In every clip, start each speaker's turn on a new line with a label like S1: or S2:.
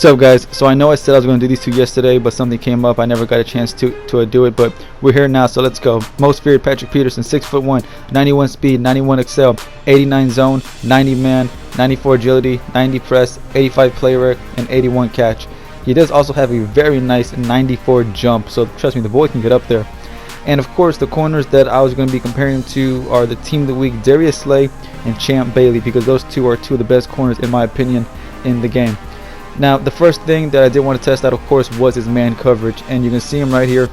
S1: What's up, guys? So I know I said I was going to do these two yesterday, but something came up. I never got a chance to do it, but we're here now, so let's go. Most feared Patrick Peterson, 6'1", 91 speed, 91 excel, 89 zone, 90 man, 94 agility, 90 press, 85 play rec, and 81 catch. He does also have a very nice 94 jump, so trust me, the boy can get up there. And of course, the corners that I was going to be comparing him to are the Team of the Week, Darius Slay and Champ Bailey, because those two are two of the best corners in my opinion in the game. Now, the first thing that I did want to test out, of course, was his man coverage, and you can see him right here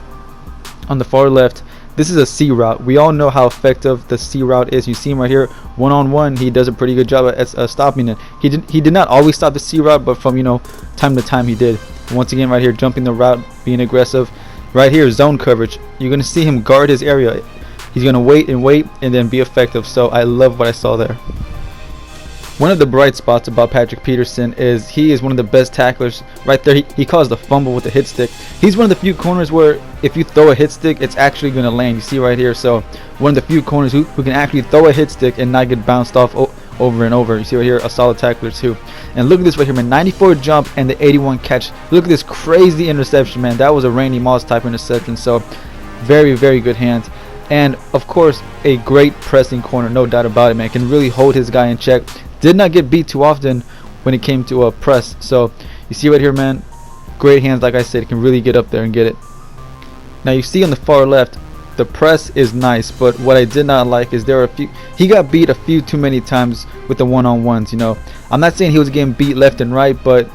S1: on the far left. This is a C route. We all know how effective the C route is. You see him right here, one-on-one. He does a pretty good job at stopping it. He did not always stop the C route, but from time to time he did. Once again, right here, jumping the route, being aggressive. Right here, zone coverage. You're going to see him guard his area. He's going to wait and then be effective. So I love what I saw there. One of the bright spots about Patrick Peterson is he is one of the best tacklers right there. He caused the fumble with the hit stick. He's one of the few corners where if you throw a hit stick, it's actually going to land. You see right here. So one of the few corners who can actually throw a hit stick and not get bounced off over and over. You see right here, a solid tackler too. And look at this right here, man. 94 jump and the 81 catch. Look at this crazy interception, man. That was a Randy Moss type interception. So very, very good hands. And of course, a great pressing corner, no doubt about it, man. Can really hold his guy in check. Did not get beat too often when it came to a press. So you see right here, man, great hands. Like I said, can really get up there and get it. Now you see on the far left, the press is nice, but what I did not like is he got beat a few too many times with the one-on-ones. I'm not saying he was getting beat left and right, but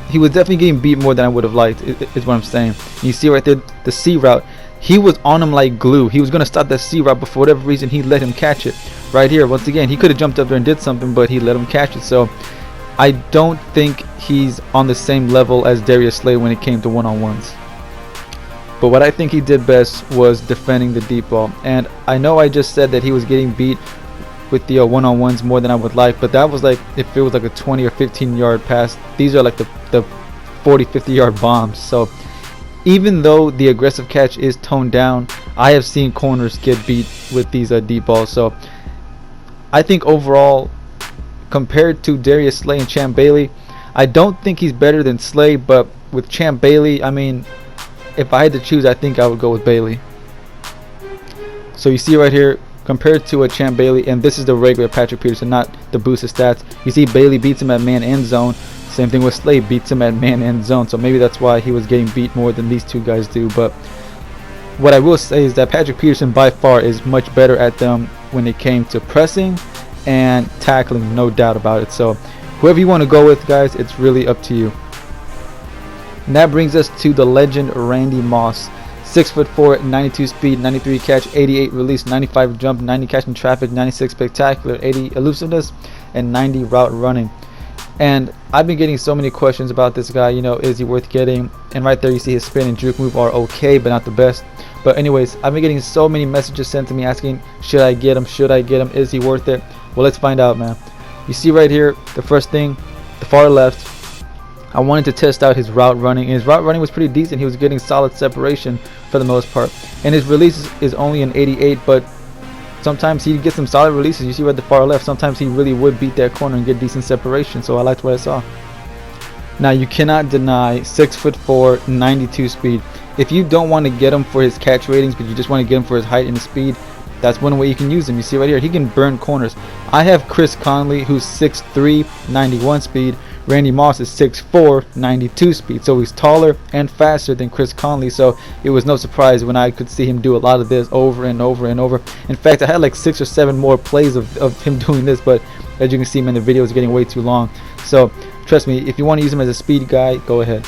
S1: he was definitely getting beat more than I would have liked, is what I'm saying. And you see right there, the C route, he was on him like glue. He was going to stop that C route, but for whatever reason, he let him catch it. Right here, once again, he could have jumped up there and did something, but he let him catch it. So I don't think he's on the same level as Darius Slay when it came to one-on-ones. But what I think he did best was defending the deep ball. And I know I just said that he was getting beat with the one-on-ones more than I would like, but that was like if it was like a 20 or 15 yard pass. These are like the 40, 50 yard bombs. So even though the aggressive catch is toned down, I have seen corners get beat with these deep balls. So I think overall, compared to Darius Slay and Champ Bailey, I don't think he's better than Slay, but with Champ Bailey, I mean, if I had to choose, I think I would go with Bailey. So you see right here, compared to a Champ Bailey, and this is the regular Patrick Peterson, not the boosted stats. You see Bailey beats him at man and zone. Same thing with Slay, beats him at man and zone. So maybe that's why he was getting beat more than these two guys do. But what I will say is that Patrick Peterson by far is much better at them when it came to pressing and tackling, no doubt about it. So whoever you want to go with, guys, it's really up to you. And that brings us to the legend Randy Moss. 6'4", 92 speed, 93 catch, 88 release, 95 jump, 90 catch in traffic, 96 spectacular, 80 elusiveness, and 90 route running. And I've been getting so many questions about this guy. Is he worth getting? And right there you see his spin and juke move are okay, but not the best. But anyways, I've been getting so many messages sent to me asking, should I get him? Should I get him? Is he worth it? Well, let's find out, man. You see right here, the first thing, the far left, I wanted to test out his route running, and his route running was pretty decent. He was getting solid separation for the most part, and his release is only an 88, but sometimes he gets some solid releases. You see right at the far left, sometimes he really would beat that corner and get decent separation, so I liked what I saw. Now you cannot deny 6'4", 92 speed. If you don't want to get him for his catch ratings, but you just want to get him for his height and his speed, that's one way you can use him. You see right here, he can burn corners. I have Chris Conley, who's 6'3", 91 speed. Randy Moss is 6'4", 92 speed. So he's taller and faster than Chris Conley. So it was no surprise when I could see him do a lot of this over and over and over. In fact, I had like 6 or 7 more plays of him doing this, but as you can see, man, the video is getting way too long. So trust me, if you want to use him as a speed guy, go ahead.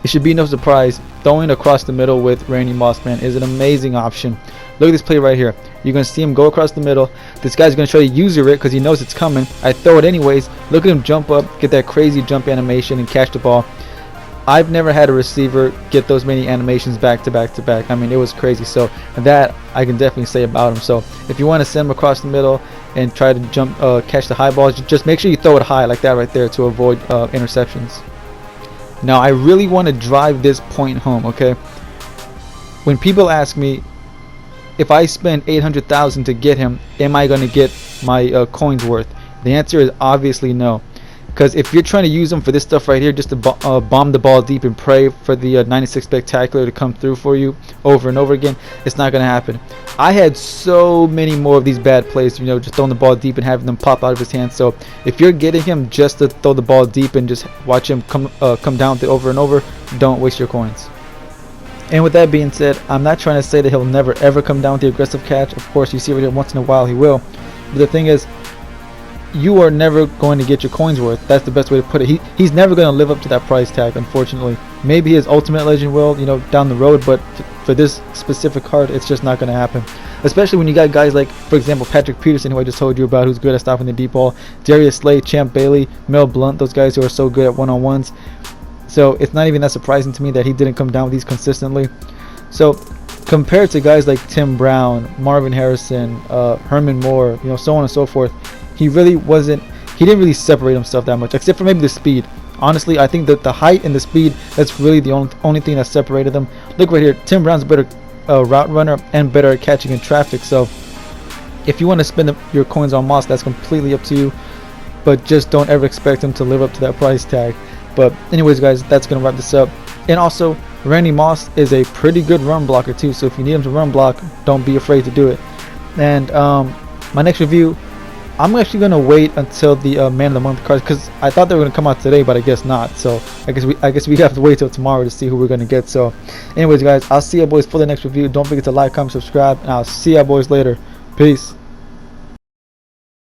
S1: It should be no surprise, throwing across the middle with Randy Moss, man, is an amazing option. Look at this play right here. You're going to see him go across the middle. This guy's going to try to user it because he knows it's coming. I throw it anyways. Look at him jump up, get that crazy jump animation, and catch the ball. I've never had a receiver get those many animations back to back to back. I mean, it was crazy. So that I can definitely say about him. So if you want to send him across the middle and try to jump, catch the high balls, just make sure you throw it high like that right there to avoid interceptions. Now, I really want to drive this point home, okay? When people ask me, if I spend $800,000 to get him, am I going to get my coins worth? The answer is obviously no. Because if you're trying to use them for this stuff right here, just to bomb the ball deep and pray for the 96 spectacular to come through for you over and over again, it's not going to happen. I had so many more of these bad plays, you know, just throwing the ball deep and having them pop out of his hands. So if you're getting him just to throw the ball deep and just watch him come down with it over and over, don't waste your coins. And with that being said, I'm not trying to say that he'll never ever come down with the aggressive catch. Of course, you see right here once in a while he will. But the thing is, you are never going to get your coins worth. That's the best way to put it. He's never going to live up to that price tag, unfortunately. Maybe his ultimate legend will, you know, down the road, but for this specific card, it's just not going to happen. Especially when you got guys like, for example, Patrick Peterson, who I just told you about, who's good at stopping the deep ball, Darius Slay, Champ Bailey, Mel Blount, those guys who are so good at one-on-ones. So it's not even that surprising to me that he didn't come down with these consistently. So compared to guys like Tim Brown, Marvin Harrison, Herman Moore, you know, so on and so forth, he didn't really separate himself that much, except for maybe the speed. Honestly, I think that the height and the speed, that's really the only thing that separated them. Look right here, Tim Brown's a better route runner and better at catching in traffic. So if you want to spend your coins on Moss, that's completely up to you, but just don't ever expect him to live up to that price tag. But anyways, guys, that's gonna wrap this up. And also, Randy Moss is a pretty good run blocker too, so if you need him to run block, don't be afraid to do it. And my next review, I'm actually gonna wait until the Man of the Month cards, because I thought they were gonna come out today, but I guess not. So I guess we have to wait till tomorrow to see who we're gonna get. So anyways, guys, I'll see you boys for the next review. Don't forget to like, comment, subscribe, and I'll see you boys later. Peace.